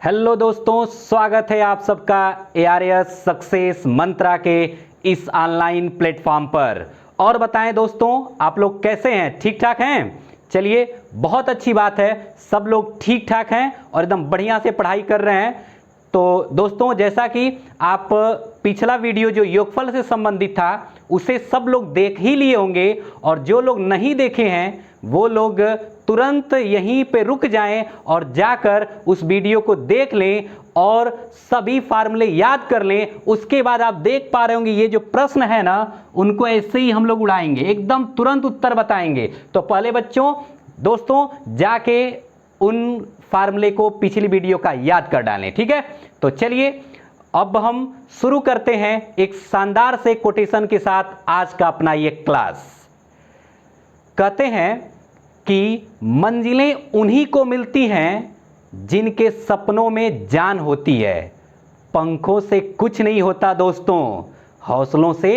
Hello दोस्तों, स्वागत है आप सबका ARS सक्सेस मंत्रा के इस ऑनलाइन प्लेटफॉर्म पर। और बताएं दोस्तों, आप लोग कैसे हैं? ठीक ठाक हैं? चलिए, बहुत अच्छी बात है, सब लोग ठीक ठाक हैं और एकदम बढ़िया से पढ़ाई कर रहे हैं। तो दोस्तों, जैसा कि आप पिछला वीडियो जो योगफल से संबंधित था उसे सब लोग देख ही लिए होंगे, और जो लोग नहीं देखे हैं वो लोग तुरंत यहीं पे रुक जाएं और जाकर उस वीडियो को देख लें और सभी फार्मूले याद कर लें। उसके बाद आप देख पा रहे होंगे ये जो प्रश्न है ना, उनको ऐसे ही हम लोग उड़ाएंगे, एकदम तुरंत उत्तर बताएंगे। तो पहले बच्चों दोस्तों जाके उन फार्मूले को पिछली वीडियो का याद कर डालें, ठीक है? तो चलिए अब हम शुरू करते हैं एक शानदार से कोटेशन के साथ आज का अपना ये क्लास। कहते हैं कि मंजिलें उन्हीं को मिलती हैं जिनके सपनों में जान होती है। पंखों से कुछ नहीं होता दोस्तों, हौसलों से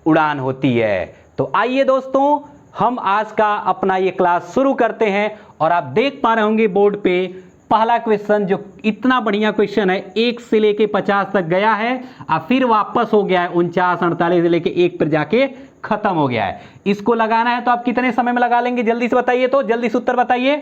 उड़ान होती है। तो आइए दोस्तों, हम आज का अपना ये क्लास शुरू करते हैं। और आप देख पा रहे होंगे बोर्ड पे पहला क्वेश्चन, जो इतना बढ़िया क्वेश्चन है, 1 से लेके 50 तक गया है और फिर वापस हो गया है 49 48 से लेके 1 पर जाके खत्म हो गया है। इसको लगाना है तो आप कितने समय में लगा लेंगे? जल्दी से बताइए, तो जल्दी से उत्तर बताइए।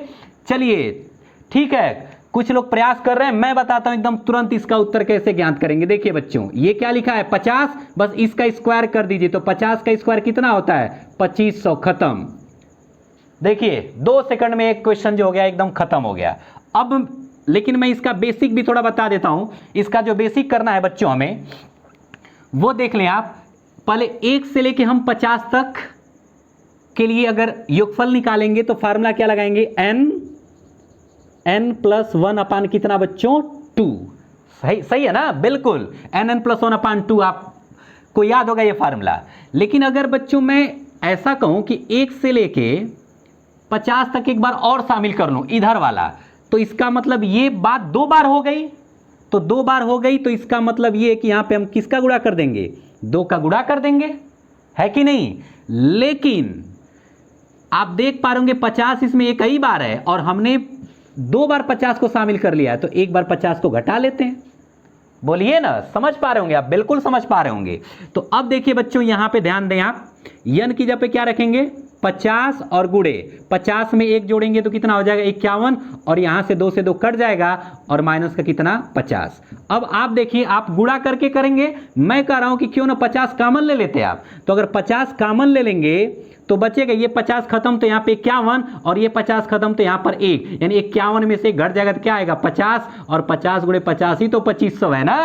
चलिए ठीक है, कुछ लोग प्रयास कर रहे हैं, मैं बताता हूं एकदम तुरंत इसका उत्तर कैसे ज्ञात करेंगे। देखिए बच्चों, ये क्या लिखा है 50, बस इसका स्क्वायर कर दीजिए। तो 50 का स्क्वायर कितना होता है? 2500। खत्म। देखिए 2 सेकंड में एक क्वेश्चन जो हो गया एकदम खत्म हो गया। अब लेकिन मैं इसका बेसिक भी थोड़ा बता देता हूं। इसका जो बेसिक करना है बच्चों हमें, वो देख लें आप। पहले 1 से लेके हम 50 तक के लिए अगर योगफल निकालेंगे तो फार्मूला क्या लगाएंगे? n प्लस 1 अपान कितना बच्चों? 2। सही है ना? बिल्कुल, n प्लस 1 अपान 2 आपको याद होगा ये फार्मूला। लेकिन अगर बच्चों मैं ऐसा कहूं कि 1 से लेके 50 तक एक बार और शामिल कर लूं इधर वाला, तो इसका मतलब ये बात 2 बार हो गई। तो 2 बार हो गई तो इसका मतलब ये है कि यहां पे हम किसका गुणा कर देंगे? 2 का गुणा कर देंगे, है कि नहीं? लेकिन आप देख पा रहे होंगे 50 इसमें एक ही बार है और हमने 2 बार 50 को शामिल कर लिया है, तो एक बार 50 को घटा लेते हैं। बोलिए ना, समझ पा रहे होंगे आप? बिल्कुल समझ पा रहे होंगे। तो अब देखिए बच्चों, यहां पे ध्यान दें आप, n की जगह पे क्या रखेंगे? 50 और गुणे 50 में 1 जोड़ेंगे तो कितना हो जाएगा? 51। और यहां से 2 से 2 कट जाएगा और माइनस का कितना? 50। अब आप देखिए, आप गुणा करके करेंगे। मैं कह रहा हूं कि क्यों ना 50 कॉमन ले लेते आप। तो अगर 50 कॉमन ले लेंगे तो बचेगा ये 50 खत्म, तो यहाँ पे 51, और ये 50 खत्म तो यहाँ पर 1, यानी 51 में से घट जाएगा तो क्या आएगा? 50। और 50 गुणे 50 ही तो 2500 है ना?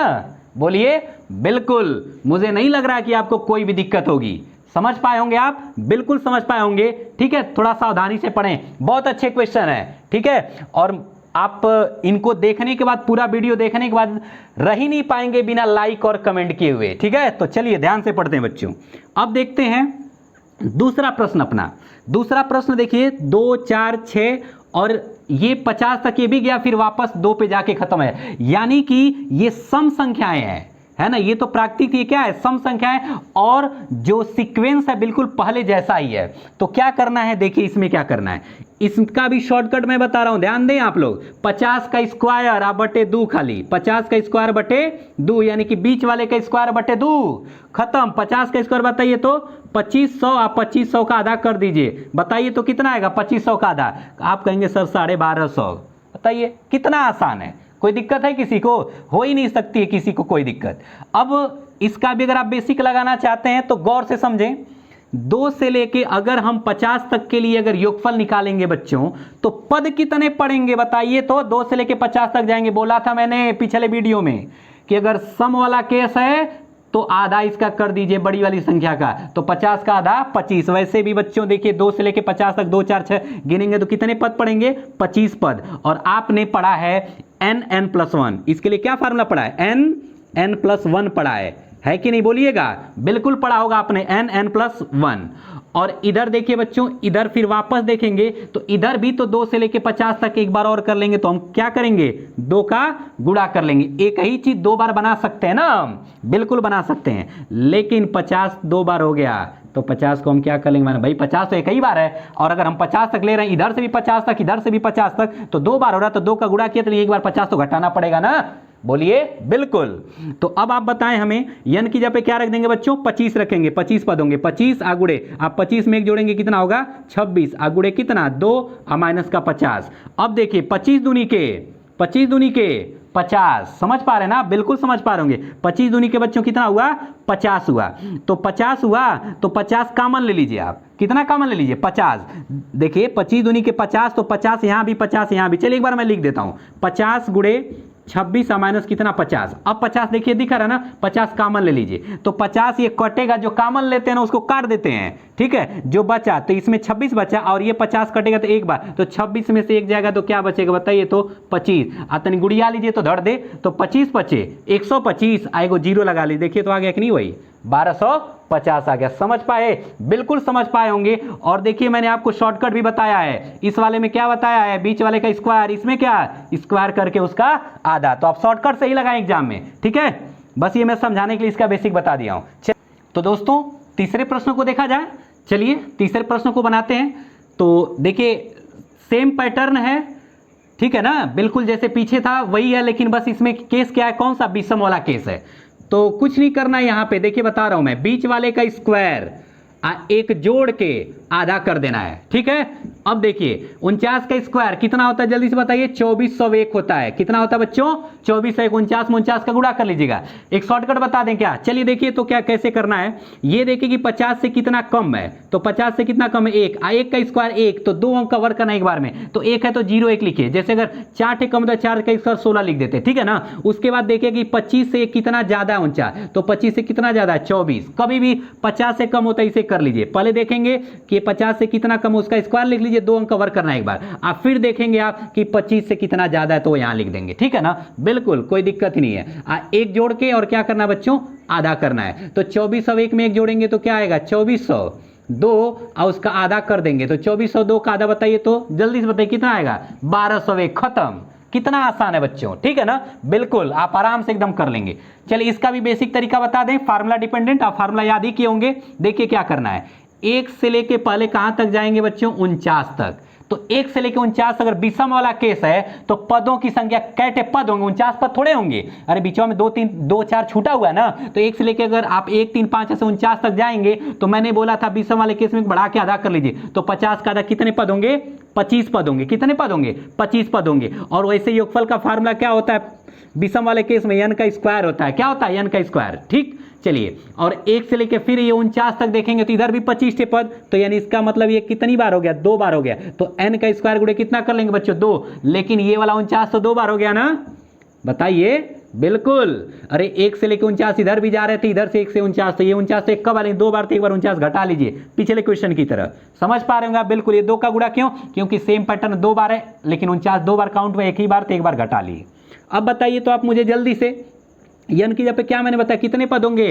बोलिए। बिल्कुल, मुझे नहीं लग रहा कि आपको कोई भी दिक्कत होगी। समझ पाए होंगे आप? बिल्कुल समझ पाए होंगे। ठीक है, थोड़ा सावधानी से पढ़ें, बहुत अच्छे क्वेश्चन है। ठीक है, और आप इनको देखने के बाद, पूरा वीडियो देखने के बाद रह ही नहीं पाएंगे बिना लाइक और कमेंट किए हुए। ठीक है, तो चलिए ध्यान से पढ़ते हैं बच्चों। अब देखते हैं दूसरा प्रश्न अपना। दूसरा प्रश्न देखिए, 2 4 6 और ये 50 तक ये भी गया, फिर वापस 2 पे जाके खत्म है। यानी कि ये सम संख्याएं हैं, है ना? ये तो प्राकृतिक, ये क्या है? सम संख्याएं, और जो सीक्वेंस है बिल्कुल पहले जैसा ही है। तो क्या करना है? देखिए इसमें क्या करना है, इसका भी शॉर्टकट मैं बता रहा हूं, ध्यान दें आप लोग। 50 का स्क्वायर आप बटे 2, खाली 50 का स्क्वायर बटे 2, यानी कि बीच वाले का स्क्वायर बटे 2, खत्म। 50 का स्क्वायर बताइए तो 2500, आप 2500 का आधा कर दीजिए, बताइए तो कितना आएगा? 2500 का आधा। आप कहेंगे सर 1250। बताइए कितना आसान है, कोई दिक्कत है किसी को? हो ही नहीं सकती है किसी को कोई दिक्कत। अब इसका भी अगर आप बेसिक लगाना चाहते हैं तो गौर से समझें। 2 से लेके अगर हम 50 तक के लिए अगर योगफल निकालेंगे बच्चों, तो पद कितने पड़ेंगे बताइए तो? 2 से लेके 50 तक जाएंगे। बोला था मैंने पिछले वीडियो में कि अगर सम वाला केस है तो आधा इसका कर दीजिए, बड़ी वाली संख्या का। तो 50 का आधा 25। वैसे भी बच्चों देखिए 2 से लेके 50 तक 2 4 6 गिनेंगे तो कितने पद पड़ेंगे? 25 पद। और आपने पढ़ा है n प्लस 1, इसके लिए क्या फार्मूला पढ़ा है? n प्लस 1 पढ़ा है कि नहीं? बोलिएगा। बिल्कुल पढ़ा होगा आपने n प्लस 1। और इधर देखिए बच्चों, इधर फिर वापस देखेंगे तो इधर भी तो 2 से लेके 50 तक एक बार और कर लेंगे, तो हम क्या करेंगे? 2 का गुणा कर लेंगे। एक ही चीज 2 बार बना सकते हैं ना? बिल्कुल बना सकते हैं, लेकिन 50 2 बार हो गया, तो 50 को हम क्या कर लेंगे, मैंने भाई 50 तो एक ही बार है, और अगर हम 50 तक ले रहे हैं, इधर से भी 50 तक, इधर से भी 50 तक, तो 2 बार हो रहा है, तो 2 का गुणा किया तो एक बार 50 तो घटाना पड़ेगा ना, बोलिए बिल्कुल। तो अब आप बताएं हमें, n की जगह पे क्या रख देंगे बच्चों, 25 रखेंगे, 25 पद होंगे, 25 आगुड़े, आप 25 में एक जोड़ेंगे कितना होगा 26, आगुड़े कितना 2 और माइनस का 50। अब देखिए 25 दूनी के 50, समझ पा रहे हैं ना, बिल्कुल समझ पा रहे होंगे। 25 दूनी के बच्चों कितना हुआ 50 हुआ, तो 50 हुआ तो 50 कॉमन ले लीजिए आप, कितना कॉमन ले लीजिए 50। देखिए 25 दूनी के 50, तो 50 यहाँ भी 50 यहाँ भी, चलिए एक बार मैं लिख देता हूँ, 50 गुड़े 26 माइनस कितना 50। अब 50 देखिए दिखा रहा है ना, 50 कॉमन ले लीजिए, तो 50 ये कटेगा, जो कॉमन लेते हैं ना उसको काट देते हैं, ठीक है, जो बचा तो इसमें 26 बचा और ये 50 कटेगा तो एक बार, तो 26 में से एक जाएगा तो क्या बचेगा बताइए, तो 25। तनी गुड़िया लीजिए तो धड़ दे, तो 25 बचे 125 आएगो, जीरो लगा ली, देखिए तो आ गया कि नहीं, वही 1250 आ गया। समझ पाए, बिल्कुल समझ पाए होंगे। और देखिए मैंने आपको शॉर्टकट भी बताया है, इस वाले में क्या बताया है, बीच वाले का स्क्वायर, इसमें क्या स्क्वायर करके उसका आधा, तो आप शॉर्टकट से ही लगाएं एग्जाम में, ठीक है, बस ये मैं समझाने के लिए इसका बेसिक बता दिया हूं। तो दोस्तों तीसरे प्रश्न को देखा जाए, चलिए तीसरे प्रश्न को बनाते हैं। तो देखिए सेम पैटर्न है, ठीक है ना, बिल्कुल जैसे पीछे था वही है, लेकिन बस इसमें केस क्या है, कौन सा विषम वाला केस है। तो कुछ नहीं करना है यहाँ पे, देखिए बता रहा हूं मैं, बीच वाले का स्क्वायर एक जोड़ के आधा कर देना है, ठीक है। अब देखिए 49 का स्क्वायर कितना होता है, जल्दी से बताइए, 2401 होता है। कितना होता है बच्चों, 24 1 49 में 49 का गुणा कर लीजिएगा। एक शॉर्टकट बता दें क्या, चलिए देखिए तो क्या कैसे करना है, ये देखिए कि 50 से कितना कम है, तो 50 से कितना कम है 1, 1 का स्क्वायर 1, तो 2 अंक का वर्ग करना एक बार में, तो 1 है तो 0 1 लिखिए, जैसे अगर 4 टे कम तो 4 का स्क्वायर 16 लिख देते, ठीक है ना। उसके बाद देखिए कि 25 से कितना ज्यादा है 49, तो 25 से कितना ज्यादा है 24, कभी भी 50 से कम होता है इसे कर लीजिए, पहले देखेंगे कि 50 से कितना कम, उसका स्क्वायर लिख लीजिए, 2 अंक का वर्ग करना है एक बार, आप फिर देखेंगे आप कि 25 से कितना ज्यादा है तो यहां लिख देंगे, ठीक है ना, बिल्कुल कोई दिक्कत ही नहीं है। एक जोड़ के और क्या करना है बच्चों, आधा करना है, तो 2401 में एक जोड़ेंगे तो क्या आएगा 2402 और उसका आधा कर देंगे, तो 2402 का आधा बताइए, तो जल्दी से बताइए कितना आएगा 1201, खत्म। कितना आसान है बच्चों, ठीक है ना, बिल्कुल आप आराम से एकदम कर लेंगे। चलिए इसका भी बेसिक तरीका बता दें, फार्मूला डिपेंडेंट, आप फार्मूला याद ही किए होंगे। देखिए क्या करना है, 1 से लेके पहले कहां तक जाएंगे बच्चों, 49 तक, तो 1 से लेके 49 अगर विषम वाला केस है तो पदों की संख्या कैटे पद होंगे, 49 पद थोड़े होंगे, अरे बीचों में 2 3 2 4 छूटा हुआ है ना, तो 1 से लेके अगर आप 1 3 5 से 49 तक जाएंगे, तो मैंने बोला था विषम वाले केस में बढ़ा के आधा कर लीजिए, तो 50 का आधा कितने पद होंगे, 25 पद होंगे, कितने पद होंगे 25 पद होंगे। और वैसे योगफल का फार्मूला क्या होता है विषम वाले केस में, n का स्क्वायर होता है, क्या होता है n का स्क्वायर, ठीक। चलिए और 1 से लेके फिर ये 49 तक देखेंगे तो इधर भी 25 थे पद, तो यानी इसका मतलब ये कितनी बार हो गया, 2 बार हो गया, तो n का स्क्वायर गुणे कितना कर लेंगे बच्चों 2, लेकिन ये वाला 49 तो 2 बार हो गया ना, बताइए बिल्कुल। अरे 1 से लेके 49 इधर भी जा रहे थे, इधर से 1 से 49, तो ये 49 से कब आ रहे 2 बार, तो एक बार 49 घटा लीजिए पिछले क्वेश्चन की तरह, समझ पा रहे होंगे आप, बिल्कुल। ये 2 का गुणा क्यों, क्योंकि सेम पैटर्न 2 बार है, लेकिन 49 2 बार काउंट हुआ, एक ही बार तो एक बार घटा लिए। अब बताइए तो आप मुझे जल्दी से, n की जगह पे क्या मैंने बताया कितने पद होंगे,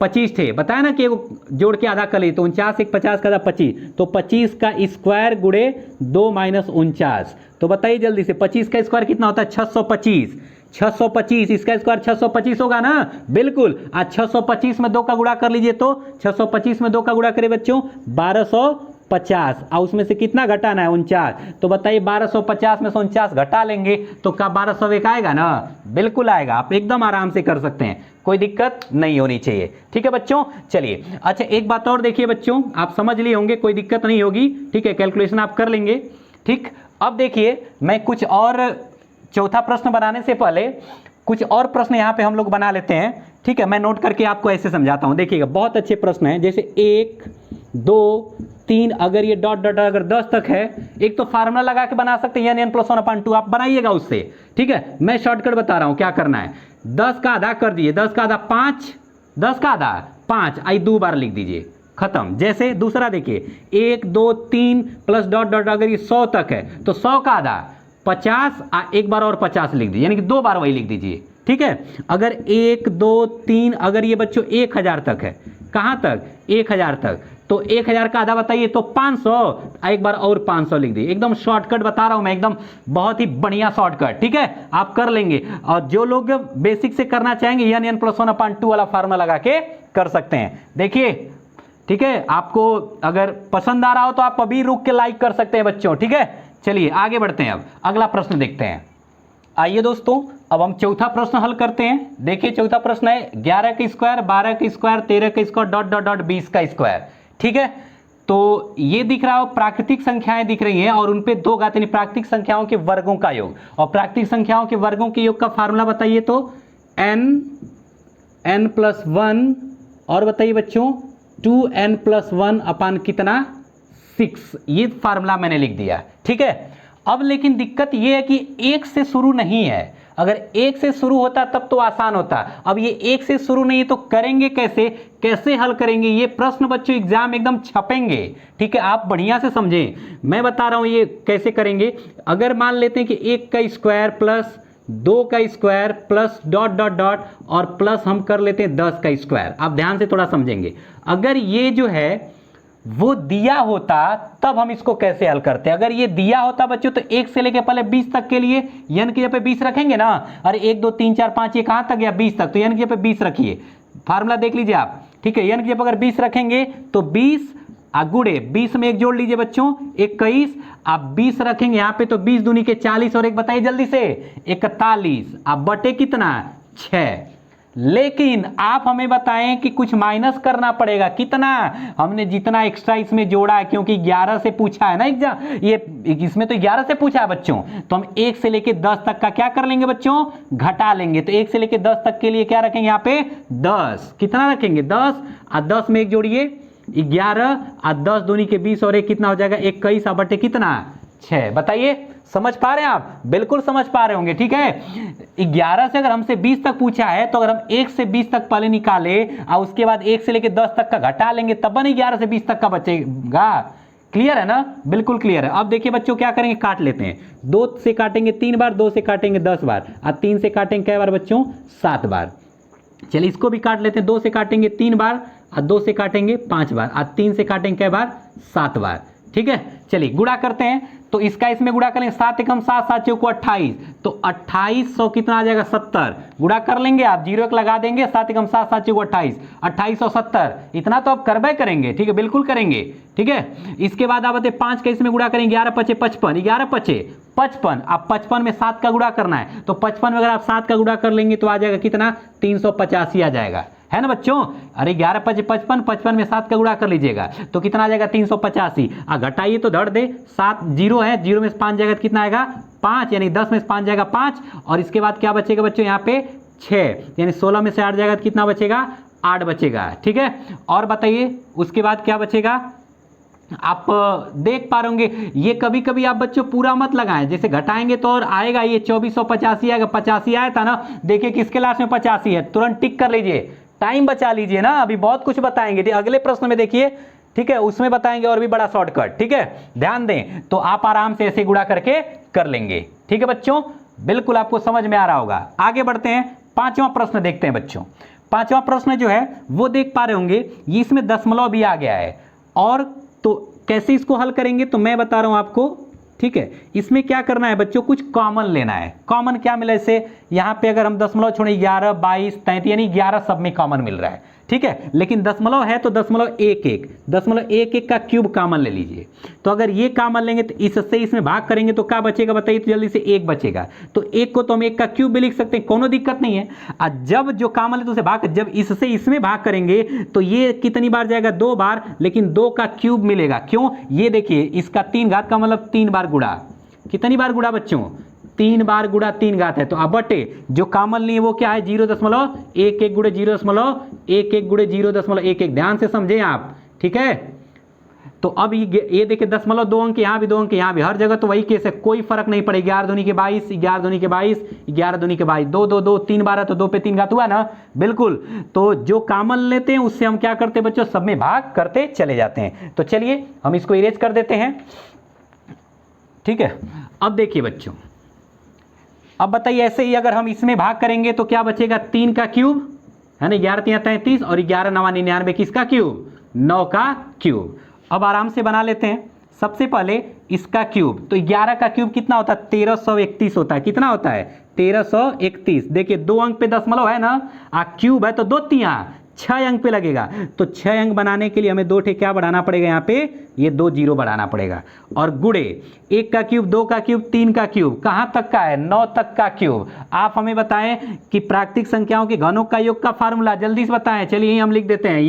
25 थे, बताया ना कि जोड़ के आधा कर लिए, तो 49 एक 50 का 25, तो 25 का स्क्वायर गुणे 2 माइनस 49, तो बताइए जल्दी से 25 का स्क्वायर कितना होता है 625, 625 इसका स्क्वायर 625 होगा ना, बिल्कुल। आज 625 में 2 का गुणा कर लीजिए, तो 625 में 2 का गुणा करें बच्चों 1250, और उसमें से कितना घटाना है 49, तो बताइए 1250 में से 49 घटा लेंगे तो क्या 1201 आएगा ना, बिल्कुल आएगा, आप एकदम आराम से कर सकते हैं, कोई दिक्कत नहीं होनी चाहिए, ठीक है बच्चों। चलिए अच्छा एक बात और देखिए बच्चों, आप समझ लिए होंगे, कोई दिक्कत नहीं होगी, ठीक है, कैलकुलेशन आप कर लेंगे, ठीक। अब देखिए मैं कुछ और चौथा प्रश्न बनाने से पहले कुछ और प्रश्न यहाँ पे हम लोग बना लेते हैं, ठीक है, मैं नोट करके आपको ऐसे समझाता हूँ। देखिएगा बहुत अच्छे प्रश्न हैं, जैसे 1 2 3, अगर ये डॉट डॉट अगर 10 तक है, एक तो फार्मूला लगा के बना सकते हैं n + 1/2, आप बनाइएगा उससे, ठीक है। मैं शॉर्टकट बता रहा हूँ क्या करना है, 10 का आधा कर दिए, 10 का आधा 5, 10 का आधा 5 आई 2 बार लिख दीजिए, खत्म। जैसे दूसरा देखिए 1 2 3 प्लस डॉट डॉट अगर ये 100 तक है, तो 100 का आधा 50 एक बार और 50 लिख दीजिए, यानी कि 2 बार वही लिख दीजिए, ठीक है। अगर 1 2 3 अगर ये बच्चों 1000 तक है, कहाँ तक 1000 तक, तो 1000 का आधा बताइए तो 500, एक बार और 500 लिख दिए, एकदम शॉर्टकट बता रहा हूं मैं, एकदम बहुत ही बढ़िया शॉर्टकट, ठीक है, आप कर लेंगे। और जो लोग बेसिक से करना चाहेंगे n + 1/2 वाला फार्मूला लगा के कर सकते हैं। देखिए ठीक है, आपको अगर पसंद आ रहा हो तो आप अभी रुक के लाइक कर सकते हैं बच्चों। ठीक है, चलिए आगे बढ़ते हैं, अब अगला प्रश्न देखते हैं। आइए दोस्तों, अब हम चौथा प्रश्न हल करते हैं। देखिए चौथा प्रश्न है 11 का स्क्वायर, 12 का स्क्वायर, 13 का स्क्वायर, डॉट डॉट डॉट 20 का स्क्वायर। ठीक है, तो ये दिख रहा हो प्राकृतिक संख्याएं दिख रही हैं और उन पे दो घात यानी प्राकृतिक संख्याओं के वर्गों का योग। और प्राकृतिक संख्याओं के वर्गों के योग का फार्मूला बताइए तो n+1 और बताइए बच्चों 2n+1 अपान कितना 6, ये फार्मूला मैंने लिख दिया। ठीक है, अब लेकिन दिक्कत ये है कि एक से शुरू नहीं है। अगर एक से शुरू होता तब तो आसान होता, अब ये एक से शुरू नहीं है तो करेंगे कैसे, कैसे हल करेंगे, ये प्रश्न बच्चों एग्जाम एकदम छपेंगे। ठीक है, आप बढ़िया से समझें, मैं बता रहा हूं ये कैसे करेंगे। अगर मान लेते हैं कि 1 का स्क्वायर प्लस 2 का square plus dot dot dot और प्लस हम कर लेते हैं 10 का स्क्वायर। आप ध्यान से थोड़ा समझेंगे, अगर ये जो है वो दिया होता तब हम इसको कैसे हल करते। अगर ये दिया होता बच्चों तो 1 से लेके पहले 20 तक के लिए n की जगह पे 20 रखेंगे ना। अरे 1 2 3 4 5 ये कहां तक गया 20 तक, तो n की जगह पे 20 रखिए। फार्मूला देख लीजिए आप। ठीक है, n की जगह पर अगर 20 रखेंगे तो 20 गुणे 20 में एक जोड़ लीजिए बच्चों 21, आप 20 रखेंगे यहां पे तो 20 दूनी के 40 और एक बताइए जल्दी से 41, आप बटे कितना 6। लेकिन आप हमें बताएं कि कुछ माइनस करना पड़ेगा, कितना, हमने जितना एक्स्ट्रा इसमें जोड़ा है क्योंकि 11 से पूछा है ना एग्जाम, ये इसमें तो 11 से पूछा है बच्चों, तो हम 1 से लेके 10 तक का क्या कर लेंगे बच्चों, घटा लेंगे। तो 1 से लेके 10 तक के लिए क्या रखेंगे यहाँ पे 10, कितना रखेंगे 10 और 10 में एक जोड़िए 11 और 10 दूनी के 20 और एक कितना हो जाएगा 21 और बटे कितना 6। बताइए समझ पा रहे हैं आप, बिल्कुल समझ पा रहे होंगे। ठीक है, 11 से अगर हमसे 20 तक पूछा है तो अगर हम 1 से 20 तक पहले निकाले और उसके बाद 1 से लेके 10 तक का घटा लेंगे तब नहीं 11 से 20 तक का बचेगा। क्लियर है ना, बिल्कुल क्लियर है। अब देखिए बच्चों क्या करेंगे, काट लेते हैं। 2 से काटेंगे 3 बार, 2 से काटेंगे 10 बार और 3 से काटेंगे कै बार बच्चों 7 बार। चलिए इसको भी काट लेते हैं, 2 से काटेंगे 3 बार और 2 से काटेंगे 5 बार और 3 से काटेंगे कै बार 7 बार। ठीक है, चलिए गुणा करते हैं, तो इसका इसमें गुणा करेंगे 7 एकम 7 7 चौको 28, तो 2800 कितना आ जाएगा 70। गुणा कर लेंगे आप, 0 1 लगा देंगे, 7 एकम 7 7 चौको 28, 2870, इतना तो आप करबे करेंगे। ठीक है, बिल्कुल करेंगे। ठीक है, इसके बाद आप बताइए 5 का इसमें गुणा करेंगे 11 5 55, 11 5 55, आप 55 में 7 का गुणा करना है तो 55 में अगर आप 7 का गुणा कर लेंगे तो आ जाएगा कितना 385 आ जाएगा, है ना बच्चों। अरे 11 5 55, 55 में 7 का गुणा कर लीजिएगा तो कितना आ जाएगा 385। घटाइए तो धड़ दे, 7 0 है, 0 में 5 जाएगा तो कितना आएगा 5, यानी 10 में 5 जाएगा 5 और इसके बाद क्या बचेगा बच्चों यहाँ पे 6, यानी 16 में से 8 जाएगा तो कितना बचेगा 8 बचेगा। ठीक है, और बताइए उसके बाद क्या बचेगा, आप देख पा रहे होंगे। ये कभी कभी आप बच्चों पूरा मत लगाएं, जैसे घटाएंगे तो और आएगा ये 2485 आएगा, 85 आया था ना, देखिए किसके लास्ट में 85 है, तुरंत टिक कर लीजिए, टाइम बचा लीजिए ना, अभी बहुत कुछ बताएंगे। अगले प्रश्न में देखिए, ठीक है, उसमें बताएंगे और भी बड़ा शॉर्टकट। ठीक है, ध्यान दें, तो आप आराम से ऐसे गुणा करके कर लेंगे। ठीक है बच्चों, बिल्कुल आपको समझ में आ रहा होगा। आगे बढ़ते हैं, 5वां प्रश्न देखते हैं बच्चों। 5वां प्रश्न जो है वो देख पा रहे होंगे, ये इसमें दशमलव भी आ गया है, और तो कैसे इसको हल करेंगे तो मैं बता रहा हूं आपको। ठीक है, इसमें क्या करना है बच्चों, कुछ कॉमन लेना है। कॉमन क्या मिला, इसे यहां पे अगर हम दशमलव छोड़े 11 22 33 यानी 11 सब में कॉमन मिल रहा है। ठीक है, लेकिन दशमलव है तो दशमलव 1 का क्यूब कॉमन ले लीजिए। तो अगर ये कॉमन लेंगे तो इससे इसमें भाग करेंगे तो क्या बचेगा बताइए, तो जल्दी से 1 बचेगा। तो 1 को तो हम 1 का क्यूब भी लिख सकते हैं, कोनो दिक्कत नहीं है। और जब जो कॉमन ले तो उसे भाग, जब इससे इसमें भाग करेंगे तो ये कितनी बार जाएगा 2 बार, लेकिन 2 का क्यूब मिलेगा। क्यों, ये देखिए इसका 3 घात का मतलब 3 बार गुणा, कितनी बार गुणा बच्चों 3 बार गुणा 3 घात है। तो अब बटे जो कॉमन लिए वो क्या है 0.11 गुणे 0.11 गुणे 0.11, ध्यान से समझे आप। ठीक है, तो अब ये देखिए 2 अंक यहाँ भी 2 अंक यहाँ भी, हर जगह तो वही केस है, कोई फर्क नहीं पड़ेगा। 11 दूनी के 22, 11 दूनी के 22, 11 दूनी के 22, 2 2 2 3 बार है तो 2 पे 3 घात हुआ ना, बिल्कुल। तो जो कॉमन लेते हैं उससे हम क्या करते हैं बच्चों, सब में भाग करते चले जाते हैं। तो चलिए हम इसको इरेज कर देते हैं। ठीक है, अब देखिए बच्चों, अब बताइए ऐसे ही अगर हम इसमें भाग करेंगे तो क्या बचेगा 3 का क्यूब, है ना, 11 3 33 और 11 9 99, किसका क्यूब 9 का क्यूब। अब आराम से बना लेते हैं। सबसे पहले इसका क्यूब, तो 11 का क्यूब कितना होता है 1331 होता है। कितना होता है 1331। देखिए 2 अंक पे दशमलव है ना, क्यूब है तो 2 तिया 6 अंक पे लगेगा। तो 6 अंक बनाने के लिए हमें 2 ठे क्या बढ़ाना पड़ेगा, यहाँ पे ये 2 जीरो बढ़ाना पड़ेगा। और गुणे 1 का क्यूब, 2 का क्यूब, 3 का क्यूब, कहाँ तक का है, 9 तक का क्यूब। आप हमें बताएं कि प्राकृतिक संख्याओं के घनों का योग का फार्मूला जल्दी से बताएं। चलिए यही हम लिख देते हैं,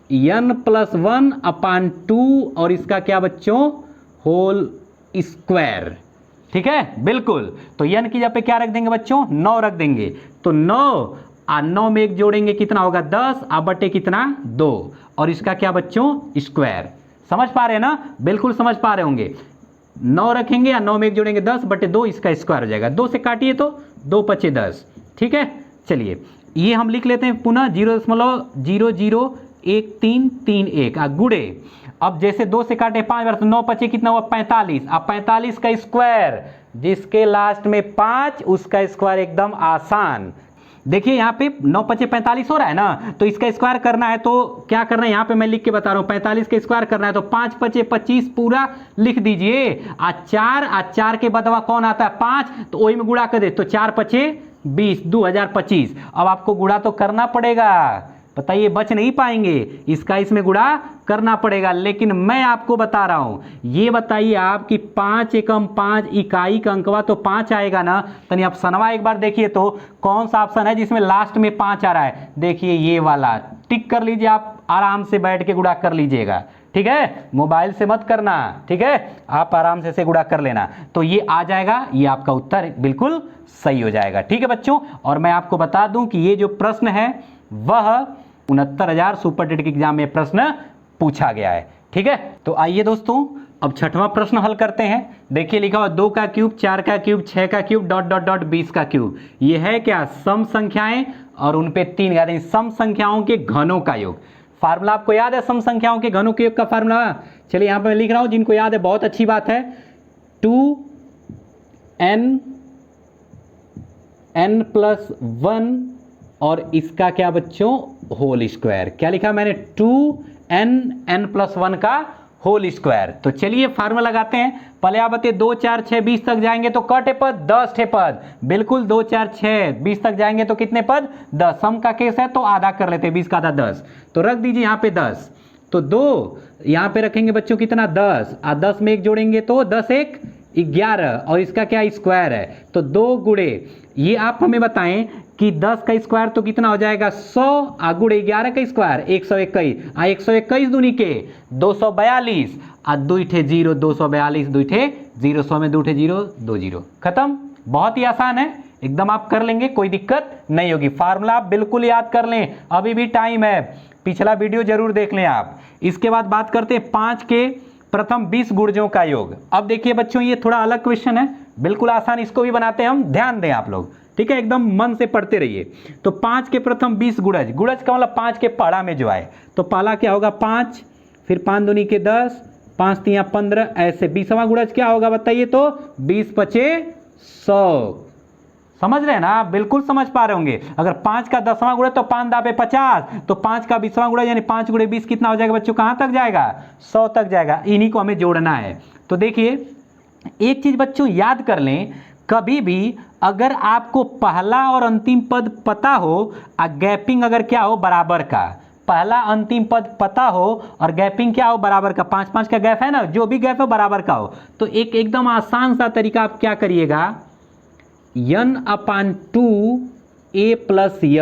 n + 1/2 और इसका क्या बच्चों, होल स्क्वायर। ठीक है, बिल्कुल। तो n की जगह पे क्या रख देंगे बच्चों, 9 रख देंगे। तो 9 और 9 में 1 जोड़ेंगे कितना होगा, 10 और बटे कितना, 2 और इसका क्या बच्चों, स्क्वायर। समझ पा रहे हैं ना, बिल्कुल समझ पा रहे होंगे। 9 रखेंगे और 9 में 1 जोड़ेंगे 10 बटे 2, इसका स्क्वायर हो जाएगा। 2 से काटिए तो 2 × 5 = 10। ठीक है, चलिए ये हम लिख लेते हैं पुनः 0.001331 गुणे। अब जैसे 2 से काटे 5 बार तो 9 × 5 कितना हुआ, 45। अब 45 का स्क्वायर, जिसके लास्ट में 5 उसका स्क्वायर एकदम आसान। देखिए यहाँ पे 9 × 5 = 45 हो रहा है ना, तो इसका स्क्वायर करना है तो क्या करना है, यहाँ पे मैं लिख के बता रहा हूँ, 45 का स्क्वायर करना है तो 5 × 5 = 25 पूरा लिख दीजिए। आ 4 के बदवा कौन आता है, 5, तो वही में गुणा कर दे, तो 4 × 5 = 20, 2025। अब आपको गुणा तो करना पड़ेगा, बताइए बच नहीं पाएंगे, इसका इसमें गुणा करना पड़ेगा। लेकिन मैं आपको बता रहा हूं, ये बताइए आप कि 5 एकम 5 इकाई का अंकवा तो 5 आएगा ना। तनी ऑप्शनवा एक बार देखिए तो कौन सा ऑप्शन है जिसमें लास्ट में 5 आ रहा है, देखिए ये वाला, टिक कर लीजिए, आप आराम से बैठ के गुणा कर लीजिएगा। ठीक है, मोबाइल से मत करना, ठीक है, आप आराम से गुणा कर लेना, तो ये आ जाएगा, ये आपका उत्तर बिल्कुल सही हो जाएगा। ठीक है बच्चों, और मैं आपको बता दूं कि ये जो प्रश्न है वह 69,000 सुपर के एग्जाम में प्रश्न पूछा गया है। ठीक है, तो आइए दोस्तों अब छठवां प्रश्न हल करते हैं। देखिए लिखा हुआ 2 का क्यूब, 4 का क्यूब, 6 का क्यूब, ... 20 का क्यूब। ये है क्या, सम संख्याएं और उन पे 3 यानी सम संख्याओं के घनों का योग। फार्मूला आपको याद है सम संख्याओं के घनों के योग का फार्मूला? चलिए यहां पर मैं लिख रहा हूं, जिनको याद है बहुत अच्छी बात है। 2n n+1 और इसका क्या बच्चों, होल स्क्वायर। क्या लिखा मैंने, 2n n+1 का होल स्क्वायर। तो चलिए फार्मूला लगाते हैं। पहले आप बताइए 2 4 6 20 तक जाएंगे तो क ठे पद, 10 ठे पद। बिल्कुल 2 4 6 20 तक जाएंगे तो कितने पद, 10। सम का केस है तो आधा कर लेते हैं, 20 का आधा 10, तो रख दीजिए यहाँ पे 10। तो 2 यहाँ पे रखेंगे बच्चों कितना, 10 और 10 में 1 जोड़ेंगे तो 10 × 1 = 11 और इसका क्या स्क्वायर है, तो 2 गुणे, ये आप हमें बताएं कि 10 का स्क्वायर तो कितना हो जाएगा 100 और गुणे 11 का स्क्वायर 121 और 121 दूनी के 242 और 2 ठे 0, 242 2 ठे 0, 100 में 2 ठे 0 2 0, खत्म। बहुत ही आसान है, एकदम आप कर लेंगे, कोई दिक्कत नहीं होगी। फार्मूला आप बिल्कुल याद कर लें, अभी भी टाइम है, पिछला वीडियो जरूर देख लें आप। इसके बाद बात करते हैं 5 के प्रथम 20 गुणजों का योग। अब देखिए बच्चों ये थोड़ा अलग क्वेश्चन है, बिल्कुल आसान, इसको भी बनाते हैं हम, ध्यान दें आप लोग, ठीक है, एकदम मन से पढ़ते रहिए। तो 5 के प्रथम 20 गुणज, गुणज का मतलब 5 के पहाड़ा में जो आए, तो पहला क्या होगा 5, फिर 5 दूनी के 10, 5 3 15, ऐसे 20वां गुणज क्या होगा बताइए, तो 20 5 100। समझ रहे हैं ना, बिल्कुल समझ पा रहे होंगे। अगर 5 का 10वां गुणज तो 5 दावे 50, तो 5 का 20वां गुणज यानी 5 × 20 कितना हो जाएगा बच्चों, कहां तक जाएगा, 100 तक जाएगा। इन्हीं को हमें जोड़ना है। तो देखिए एक चीज बच्चों याद कर लें, कभी भी अगर आपको पहला और अंतिम पद पता हो और गैपिंग अगर क्या हो बराबर का, पहला अंतिम पद पता हो और गैपिंग क्या हो बराबर का, 5 5 का गैप है ना, जो भी गैप है बराबर का हो, तो एक एकदम आसान सा तरीका आप क्या करिएगा, n/2 a +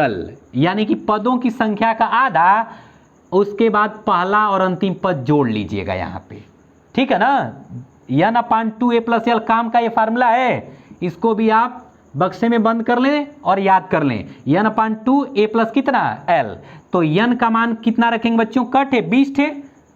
l, यानी कि पदों की संख्या का आधा, उसके बाद पहला और अंतिम पद जोड़ लीजिएगा यहाँ पे, ठीक है ना। n/2 a + l काम का ये फार्मूला है, इसको भी आप बक्से में बंद कर लें और याद कर लें। n/2 a + कितना l, तो n का मान कितना रखेंगे बच्चों, कट है 20 ठे,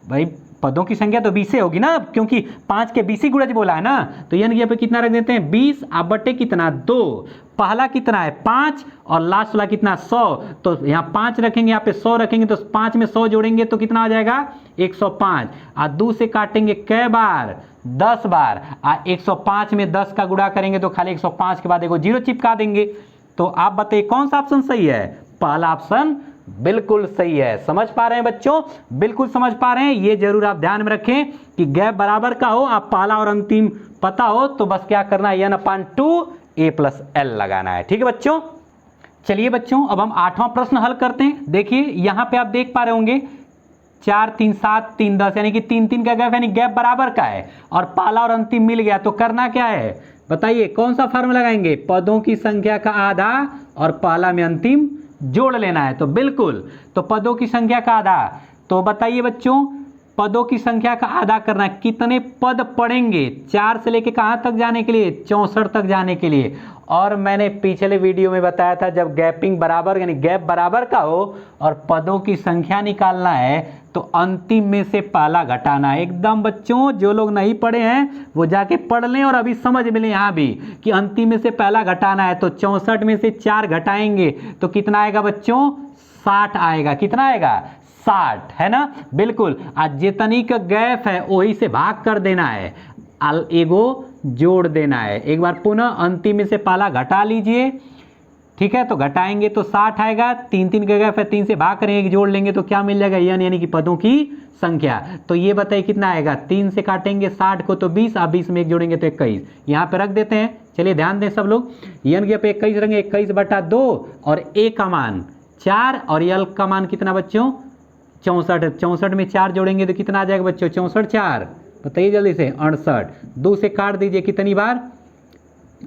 भाई पदों की संख्या तो 20 होगी ना, क्योंकि 5 के 20 ही गुणज बोला है ना, तो n के पे कितना रख देते हैं 20 और बटे कितना 2, पहला कितना है 5 और लास्ट वाला कितना 100, तो यहाँ 5 रखेंगे, यहाँ पे 100 रखेंगे, तो 5 में 100 जोड़ेंगे तो कितना आ जाएगा 105 और 2 से काटेंगे कै बार, 10 बार, और 105 में 10 का गुणा करेंगे तो खाली 105 के बाद एगो 0 चिपका देंगे। तो आप बताइए कौन सा ऑप्शन सही है, पहला ऑप्शन बिल्कुल सही है। समझ पा रहे हैं बच्चों, बिल्कुल समझ पा रहे हैं, ये जरूर आप ध्यान में रखें कि गैप बराबर का हो, आप पहला और अंतिम पता हो तो बस क्या करना है n/2 a + l लगाना है, ठीक है बच्चों। चलिए बच्चों, अब हम 8वां प्रश्न हल करते हैं। देखिए यहाँ पे आप देख पा रहे होंगे 4 3 7 3 10 यानी कि 3 3 का गैप, यानी गैप बराबर का है और पाला और अंतिम मिल गया। तो करना क्या है बताइए, कौन सा फॉर्मूला लगाएंगे? पदों की संख्या का आधा और पाला में अंतिम जोड़ लेना है। तो बिल्कुल, तो पदों की संख्या का आधा, तो बताइए बच्चों पदों की संख्या का आधा करना है। कितने पद पढ़ेंगे 4 से लेके कहाँ तक जाने के लिए? 64 तक जाने के लिए। और मैंने पिछले वीडियो में बताया था जब गैपिंग बराबर यानी गैप बराबर का हो और पदों की संख्या निकालना है तो अंतिम में से पाला घटाना है। एकदम बच्चों जो लोग नहीं पढ़े हैं वो जाके पढ़ लें और अभी समझ में लें यहाँ भी कि अंतिम में से पहला घटाना है। तो 64 में से 4 घटाएंगे तो कितना आएगा बच्चों? 60 आएगा। कितना आएगा? 60, है ना? बिल्कुल। आज जितनी का गैप है वही से भाग कर देना है, एगो जोड़ देना है। एक बार पुनः अंतिम में से पाला घटा लीजिए, ठीक है? तो घटाएंगे तो 60 आएगा। 3 3 का गैप है, 3 से भाग करेंगे, जोड़ लेंगे तो क्या मिल जाएगा? यानी कि पदों की संख्या। तो ये बताइए कितना आएगा? 3 से काटेंगे 60 को तो 20, आप 20 में एक जोड़ेंगे तो 21। यहाँ पे रख देते हैं। चलिए ध्यान दें सब लोग, यन के पे 21 रखेंगे, 21/2 और ए का मान 4 और यल का मान कितना बच्चों? 64। 64 में 4 जोड़ेंगे तो कितना आ जाएगा बच्चों? 64 4 बताइए जल्दी से। 68। 2 से काट दीजिए, कितनी बार?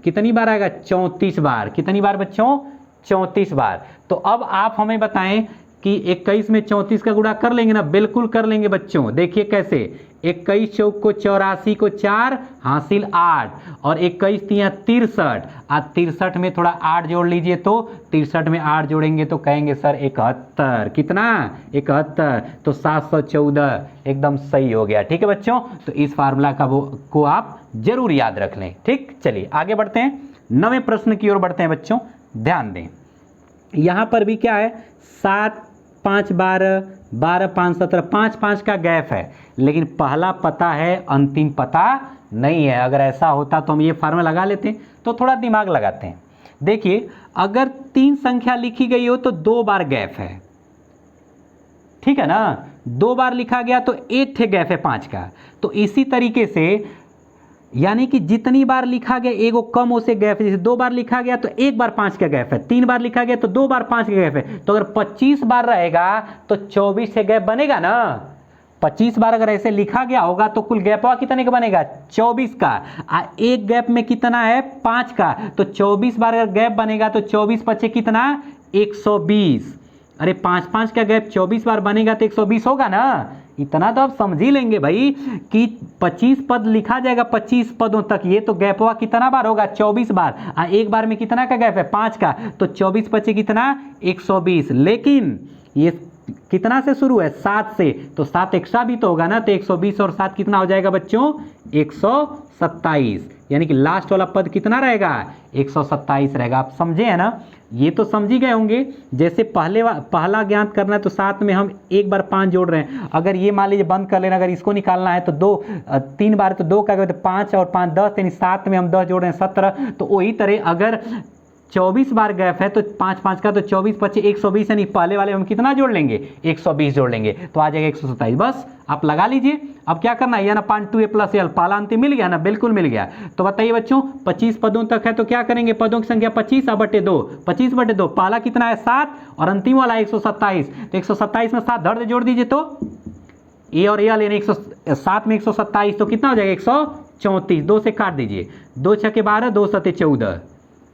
कितनी बार आएगा? 34 बार। कितनी बार बच्चों? 34 बार। तो अब आप हमें बताएं कि 21 में 34 का गुणा कर लेंगे ना? बिल्कुल कर लेंगे बच्चों। देखिए कैसे, 21 चौक को 84 को 4 हासिल 8 और 21 तिया 63। आज 63 में थोड़ा 8 जोड़ लीजिए तो 63 में 8 जोड़ेंगे तो कहेंगे सर 71। कितना? 71। तो 714 एकदम सही हो गया। ठीक है बच्चों, तो इस फार्मूला को आप जरूर याद रख लें। ठीक, चलिए आगे बढ़ते हैं, 9वें प्रश्न की ओर बढ़ते हैं बच्चों। ध्यान दें, यहाँ पर भी क्या है? 7 5 12 12 5 17, 5 5 का गैप है, लेकिन पहला पता है अंतिम पता नहीं है। अगर ऐसा होता तो हम ये फार्मूला लगा लेते हैं। तो थोड़ा दिमाग लगाते हैं। देखिए अगर 3 संख्या लिखी गई हो तो 2 बार गैप है, ठीक है ना? 2 बार लिखा गया तो 1 थे गैप है 5 का। तो इसी तरीके से यानी कि जितनी बार लिखा गया एगो कम उसे गैप है। जैसे 2 बार लिखा गया तो 1 बार 5 का गैप है, 3 बार लिखा गया तो 2 बार 5 का गैप है। तो अगर 25 बार रहेगा तो 24 से गैप बनेगा ना? 25 बार अगर ऐसे लिखा गया होगा तो कुल गैपवा कितने का बनेगा? 24 का। एक गैप में कितना है? 5 का। तो 24 बार अगर गैप बनेगा तो 24 पचे कितना? 120। अरे 5 5 का गैप 24 बार बनेगा तो 120 होगा ना? इतना तो आप समझ ही लेंगे भाई कि 25 पद लिखा जाएगा 25 पदों तक। ये तो गैपवा कितना बार होगा? 24 बार। एक बार में कितना का गैप है? 5 का। तो 24 पचे कितना? 120। लेकिन ये कितना से शुरू है? 7 से। तो 7 एक्स्ट्रा भी तो होगा ना? तो 120 और 7 कितना हो जाएगा बच्चों? 127। यानी कि लास्ट वाला पद कितना रहेगा? 127 रहेगा। आप समझे है ना? ये तो समझ ही गए होंगे। जैसे पहला ज्ञात करना है तो 7 में हम 1 बार 5 जोड़ रहे हैं। अगर ये मान लीजिए बंद कर लेना, अगर इसको निकालना है तो 3 बार तो 2 का 5 और 5 10, यानी 7 में हम 10 जोड़ रहे हैं 17। तो वही तरह अगर 24 बार गैप है तो 5 5 का तो 24 पचे 120, यानी पहले वाले हम कितना जोड़ लेंगे? 120 जोड़ लेंगे तो आ जाएगा 127। बस आप लगा लीजिए। अब क्या करना है? या ना 2a + l, पाला अंतिम मिल गया ना? बिल्कुल मिल गया। तो बताइए बच्चों 25 पदों तक है तो क्या करेंगे? पदों की संख्या 25/2, 25/2, पाला कितना है? 7 और अंतिम वाला 127। तो 127 में 7 धड़ से जोड़ दीजिए तो ए और एल यानी 7 में 127 तो कितना हो जाएगा? 134। 2 से काट दीजिए, 2 6 12, 2 7 14,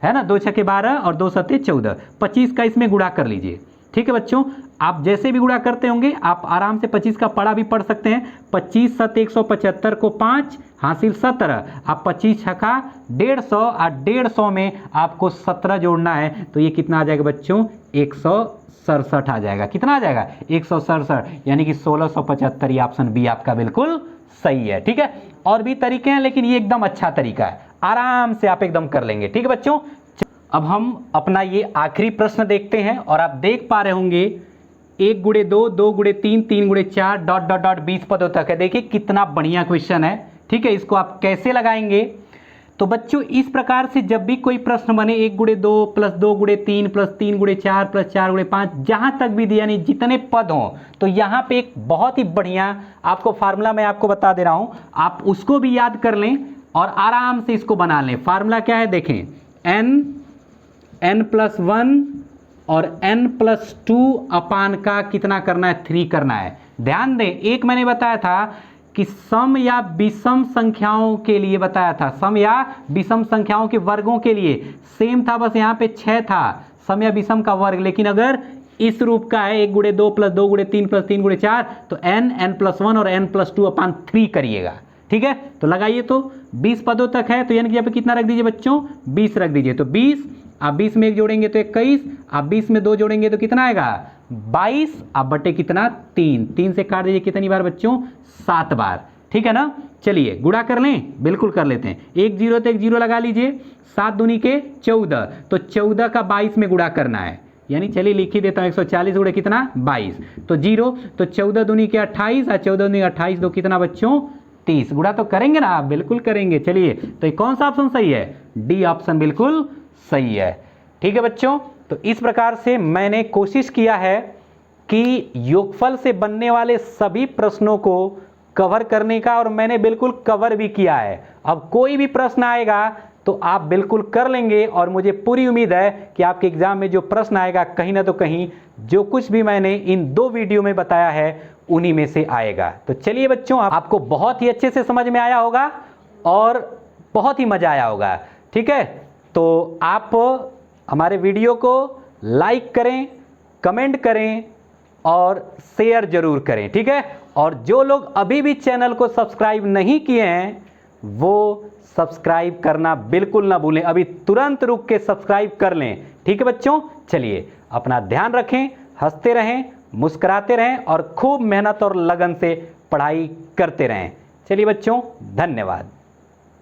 है ना? 2 6 12 और 2 7 14। 25 का इसमें गुणा कर लीजिए। ठीक है बच्चों, आप जैसे भी गुणा करते होंगे आप आराम से 25 का पढ़ा भी पढ़ सकते हैं। 25 7 175 को 5 हासिल 17। आप 25 छक्का 150 और 150 में आपको 17 जोड़ना है तो ये कितना आ जाएगा बच्चों? 167 आ जाएगा। कितना आ जाएगा? 167, यानी कि 1675। ये ऑप्शन बी आपका बिल्कुल सही है। ठीक है, और भी तरीके हैं लेकिन ये एकदम अच्छा तरीका है, आराम से आप एकदम कर लेंगे। ठीक है बच्चों, अब हम अपना ये आखिरी प्रश्न देखते हैं और आप देख पा रहे होंगे 1 × 2, 2 × 3, 3 × 4 ... 20 पदों तक है। देखिए कितना बढ़िया क्वेश्चन है। ठीक है, इसको आप कैसे लगाएंगे? तो बच्चों इस प्रकार से जब भी कोई प्रश्न बने 1 × 2 + 2 × 3 + 3 × 4 + 4 × 5, जहां तक भी दिया नहीं जितने पद हों, तो यहाँ पे एक बहुत ही बढ़िया आपको फार्मूला मैं आपको बता दे रहा हूं, आप उसको भी याद कर लें और आराम से इसको बना लें। फार्मूला क्या है देखें, n + 1 और n+2 अपान का कितना करना है, 3 करना है। ध्यान दें, एक मैंने बताया था कि सम या विषम संख्याओं के लिए बताया था, सम या विषम संख्याओं के वर्गों के लिए सेम था, बस यहाँ पे 6 था सम या विषम का वर्ग। लेकिन अगर इस रूप का है 1 × 2 + 2 × 3 + 3 × 4, तो n+1 और n+2 अपान 3 करिएगा। ठीक है, तो लगाइए। तो 20 पदों तक है, तो n की जगह पे कितना रख दीजिए बच्चों, 20 रख दीजिए। तो 20, आप 20 में 1 जोड़ेंगे तो 21, आप 20 में 2 जोड़ेंगे तो कितना आएगा, 22, आप बटे कितना, 3, 3 से काट दीजिए कितनी बार बच्चों, 7 बार। ठीक है ना, चलिए गुणा कर लें, बिल्कुल कर लेते हैं। 1 0 तो 1 0 लगा लीजिए, 7 दूनी के 14, तो 14 का 22 में गुणा करना है, यानी चलिए लिख ही देता हूँ, 140 गुणे कितना, 22, तो 0, तो 14 दूनी के 28 और 14 दूनी 28 दो कितना बच्चों, 30। गुणा तो करेंगे ना आप, बिल्कुल करेंगे। चलिए, तो ये कौन सा ऑप्शन सही है, डी ऑप्शन बिल्कुल सही है। ठीक है बच्चों, तो इस प्रकार से मैंने कोशिश किया है कि योगफल से बनने वाले सभी प्रश्नों को कवर करने का, और मैंने बिल्कुल कवर भी किया है। अब कोई भी प्रश्न आएगा तो आप बिल्कुल कर लेंगे, और मुझे पूरी उम्मीद है कि आपके एग्जाम में जो प्रश्न आएगा कहीं ना तो कहीं जो कुछ भी मैंने इन 2 वीडियो में बताया है उन्हीं में से आएगा। तो चलिए बच्चों, आपको बहुत ही अच्छे से समझ में आया होगा और बहुत ही मजा आया होगा। ठीक है, तो आप हमारे वीडियो को लाइक करें, कमेंट करें और शेयर जरूर करें। ठीक है, और जो लोग अभी भी चैनल को सब्सक्राइब नहीं किए हैं वो सब्सक्राइब करना बिल्कुल ना भूलें, अभी तुरंत रुक के सब्सक्राइब कर लें। ठीक है बच्चों, चलिए अपना ध्यान रखें, हंसते रहें, मुस्कुराते रहें और खूब मेहनत और लगन से पढ़ाई करते रहें। चलिए बच्चों, धन्यवाद।